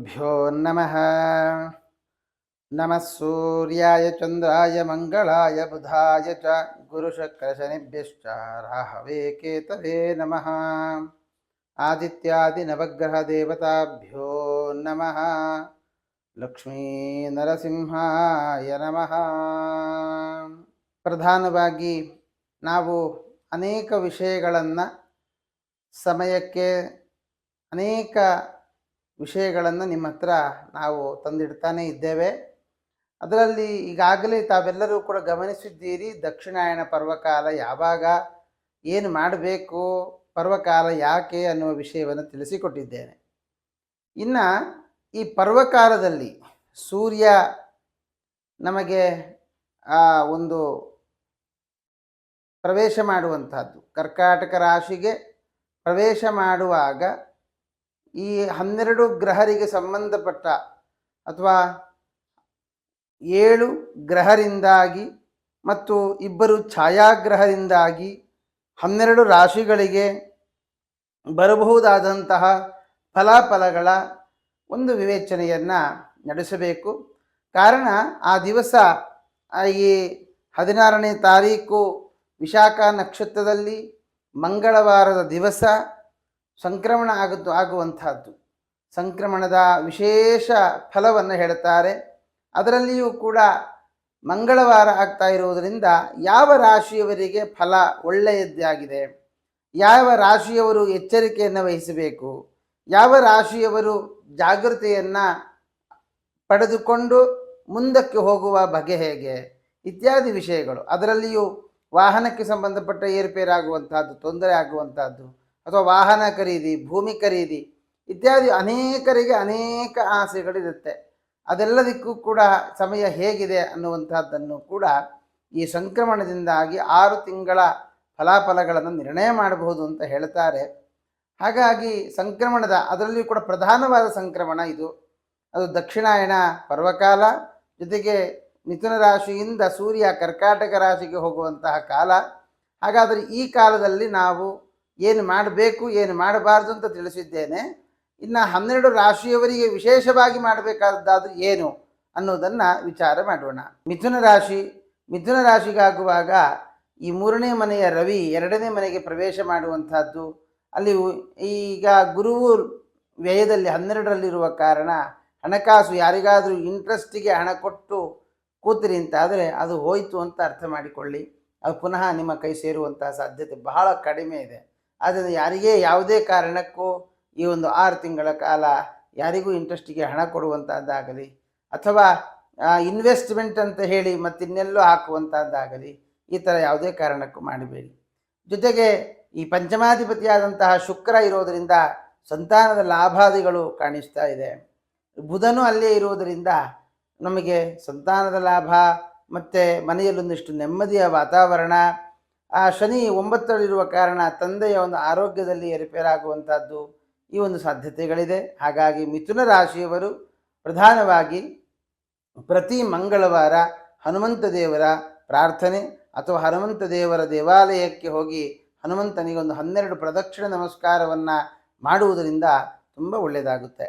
ಶ್ರೀಗುರುಭ್ಯೋ ನಮಃ. ನಮಃ ಸೂರ್ಯಾಯ ಚಂದ್ರಾಯ ಮಂಗಳಾಯ ಬುಧಾಯ ಚ ಗುರುಶುಕ್ರಶನಿಭ್ಯಶ್ಚ ರಾಹವೇ ಕೇತವೇ ನಮಃ. ಆದಿತ್ಯಾದಿ ನವಗ್ರಹ ದೇವತಾಭ್ಯೋ ನಮಃ. ಲಕ್ಷ್ಮೀ ನರಸಿಂಹಾಯ ನಮಃ. ಪ್ರಧಾನವಾಗಿ ನಾವು ಅನೇಕ ವಿಷಯಗಳನ್ನು ಸಮಯಕ್ಕೆ ಅನೇಕ ವಿಷಯಗಳನ್ನು ನಿಮ್ಮ ಹತ್ರ ನಾವು ತಂದಿಡ್ತಾನೇ ಇದ್ದೇವೆ. ಅದರಲ್ಲಿ ಈಗಾಗಲೇ ತಾವೆಲ್ಲರೂ ಕೂಡ ಗಮನಿಸಿದ್ದೀರಿ, ದಕ್ಷಿಣಾಯಣ ಪರ್ವಕಾಲ ಯಾವಾಗ, ಏನು ಮಾಡಬೇಕು, ಪರ್ವಕಾಲ ಯಾಕೆ ಅನ್ನುವ ವಿಷಯವನ್ನು ತಿಳಿಸಿಕೊಟ್ಟಿದ್ದೇನೆ. ಇನ್ನು ಈ ಪರ್ವಕಾಲದಲ್ಲಿ ಸೂರ್ಯ ನಮಗೆ ಒಂದು ಪ್ರವೇಶ ಮಾಡುವಂಥದ್ದು, ಕರ್ಕಾಟಕ ರಾಶಿಗೆ ಪ್ರವೇಶ ಮಾಡುವಾಗ ಈ 12 ಗ್ರಹರಿಗೆ ಸಂಬಂಧಪಟ್ಟ ಅಥವಾ 7 ಗ್ರಹರಿಂದಾಗಿ ಮತ್ತು 2 ಛಾಯಾಗ್ರಹದಿಂದಾಗಿ 12 ರಾಶಿಗಳಿಗೆ ಬರಬಹುದಾದಂತಹ ಫಲಾಫಲಗಳ ಒಂದು ವಿವೇಚನೆಯನ್ನು ನಡೆಸಬೇಕು. ಕಾರಣ ಆ ದಿವಸ ಈ 16ನೇ ತಾರೀಕು ವಿಶಾಖ ನಕ್ಷತ್ರದಲ್ಲಿ ಮಂಗಳವಾರದ ದಿವಸ ಸಂಕ್ರಮಣ ಆಗುವಂಥದ್ದು. ಸಂಕ್ರಮಣದ ವಿಶೇಷ ಫಲವನ್ನು ಹೇಳ್ತಾರೆ. ಅದರಲ್ಲಿಯೂ ಕೂಡ ಮಂಗಳವಾರ ಆಗ್ತಾ ಇರುವುದರಿಂದ ಯಾವ ರಾಶಿಯವರಿಗೆ ಫಲ ಒಳ್ಳೆಯದ್ದಾಗಿದೆ, ಯಾವ ರಾಶಿಯವರು ಎಚ್ಚರಿಕೆಯನ್ನು ವಹಿಸಬೇಕು, ಯಾವ ರಾಶಿಯವರು ಜಾಗೃತೆಯನ್ನು ಪಡೆದುಕೊಂಡು ಮುಂದಕ್ಕೆ ಹೋಗುವ ಬಗೆ ಹೇಗೆ ಇತ್ಯಾದಿ ವಿಷಯಗಳು. ಅದರಲ್ಲಿಯೂ ವಾಹನಕ್ಕೆ ಸಂಬಂಧಪಟ್ಟ ಏರುಪೇರಾಗುವಂಥದ್ದು, ತೊಂದರೆ ಆಗುವಂಥದ್ದು, ಅಥವಾ ವಾಹನ ಖರೀದಿ, ಭೂಮಿ ಖರೀದಿ ಇತ್ಯಾದಿ ಅನೇಕರಿಗೆ ಅನೇಕ ಆಸೆಗಳಿರುತ್ತೆ. ಅದೆಲ್ಲದಕ್ಕೂ ಕೂಡ ಸಮಯ ಹೇಗಿದೆ ಅನ್ನುವಂಥದ್ದನ್ನು ಕೂಡ ಈ ಸಂಕ್ರಮಣದಿಂದಾಗಿ 6 ತಿಂಗಳ ಫಲಾಫಲಗಳನ್ನು ನಿರ್ಣಯ ಮಾಡಬಹುದು ಅಂತ ಹೇಳ್ತಾರೆ. ಹಾಗಾಗಿ ಸಂಕ್ರಮಣದ ಅದರಲ್ಲಿಯೂ ಕೂಡ ಪ್ರಧಾನವಾದ ಸಂಕ್ರಮಣ ಇದು. ಅದು ದಕ್ಷಿಣಾಯಣ ಪರ್ವಕಾಲ, ಜೊತೆಗೆ ಮಿಥುನ ರಾಶಿಯಿಂದ ಸೂರ್ಯ ಕರ್ಕಾಟಕ ರಾಶಿಗೆ ಹೋಗುವಂತಹ ಕಾಲ. ಹಾಗಾದರೆ ಈ ಕಾಲದಲ್ಲಿ ನಾವು ಏನು ಮಾಡಬೇಕು, ಏನು ಮಾಡಬಾರ್ದು ಅಂತ ತಿಳಿಸಿದ್ದೇನೆ. ಇನ್ನು 12 ರಾಶಿಯವರಿಗೆ ವಿಶೇಷವಾಗಿ ಮಾಡಬೇಕಾದದ್ದಾದರೂ ಏನು ಅನ್ನೋದನ್ನು ವಿಚಾರ ಮಾಡೋಣ. ಮಿಥುನ ರಾಶಿಗಾಗುವಾಗ ಈ 3ನೇ ಮನೆಯ ರವಿ 2ನೇ ಮನೆಗೆ ಪ್ರವೇಶ ಮಾಡುವಂಥದ್ದು. ಅಲ್ಲಿ ಈಗ ಗುರುವು ವ್ಯಯದಲ್ಲಿ 12ರಲ್ಲಿರುವ ಕಾರಣ ಹಣಕಾಸು, ಯಾರಿಗಾದರೂ ಇಂಟ್ರೆಸ್ಟಿಗೆ ಹಣ ಕೊಟ್ಟು ಕೂತಿರಿ ಅಂತಾದರೆ ಅದು ಹೋಯಿತು ಅಂತ ಅರ್ಥ ಮಾಡಿಕೊಳ್ಳಿ. ಅದು ಪುನಃ ನಿಮ್ಮ ಕೈ ಸೇರುವಂತಹ ಸಾಧ್ಯತೆ ಬಹಳ ಕಡಿಮೆ ಇದೆ. ಆದ್ದರಿಂದ ಯಾರಿಗೇ ಯಾವುದೇ ಕಾರಣಕ್ಕೂ ಈ ಒಂದು 6 ತಿಂಗಳ ಕಾಲ ಯಾರಿಗೂ ಇಂಟ್ರೆಸ್ಟಿಗೆ ಹಣ ಕೊಡುವಂಥದ್ದಾಗಲಿ ಅಥವಾ ಇನ್ವೆಸ್ಟ್ಮೆಂಟ್ ಅಂತ ಹೇಳಿ ಮತ್ತಿನ್ನೆಲ್ಲೋ ಹಾಕುವಂಥದ್ದಾಗಲಿ ಈ ಥರ ಯಾವುದೇ ಕಾರಣಕ್ಕೂ ಮಾಡಬೇಡಿ. ಜೊತೆಗೆ ಈ ಪಂಚಮಾಧಿಪತಿಯಾದಂತಹ ಶುಕ್ರ ಇರೋದರಿಂದ ಸಂತಾನದ ಲಾಭಾದಿಗಳು ಕಾಣಿಸ್ತಾ ಇದೆ. ಬುಧನೂ ಅಲ್ಲೇ ಇರುವುದರಿಂದ ನಮಗೆ ಸಂತಾನದ ಲಾಭ ಮತ್ತು ಮನೆಯಲ್ಲೊಂದಿಷ್ಟು ನೆಮ್ಮದಿಯ ವಾತಾವರಣ. ಆ ಶನಿ 9ರಲ್ಲಿರುವ ಕಾರಣ ತಂದೆಯ ಒಂದು ಆರೋಗ್ಯದಲ್ಲಿ ಏರುಪೇರಾಗುವಂಥದ್ದು ಈ ಒಂದು ಸಾಧ್ಯತೆಗಳಿದೆ. ಹಾಗಾಗಿ ಮಿಥುನ ರಾಶಿಯವರು ಪ್ರಧಾನವಾಗಿ ಪ್ರತಿ ಮಂಗಳವಾರ ಹನುಮಂತ ದೇವರ ಪ್ರಾರ್ಥನೆ ಅಥವಾ ಹನುಮಂತ ದೇವರ ದೇವಾಲಯಕ್ಕೆ ಹೋಗಿ ಹನುಮಂತನಿಗೆ ಒಂದು 12 ಪ್ರದಕ್ಷಿಣೆ ನಮಸ್ಕಾರವನ್ನು ಮಾಡುವುದರಿಂದ ತುಂಬ ಒಳ್ಳೆಯದಾಗುತ್ತೆ.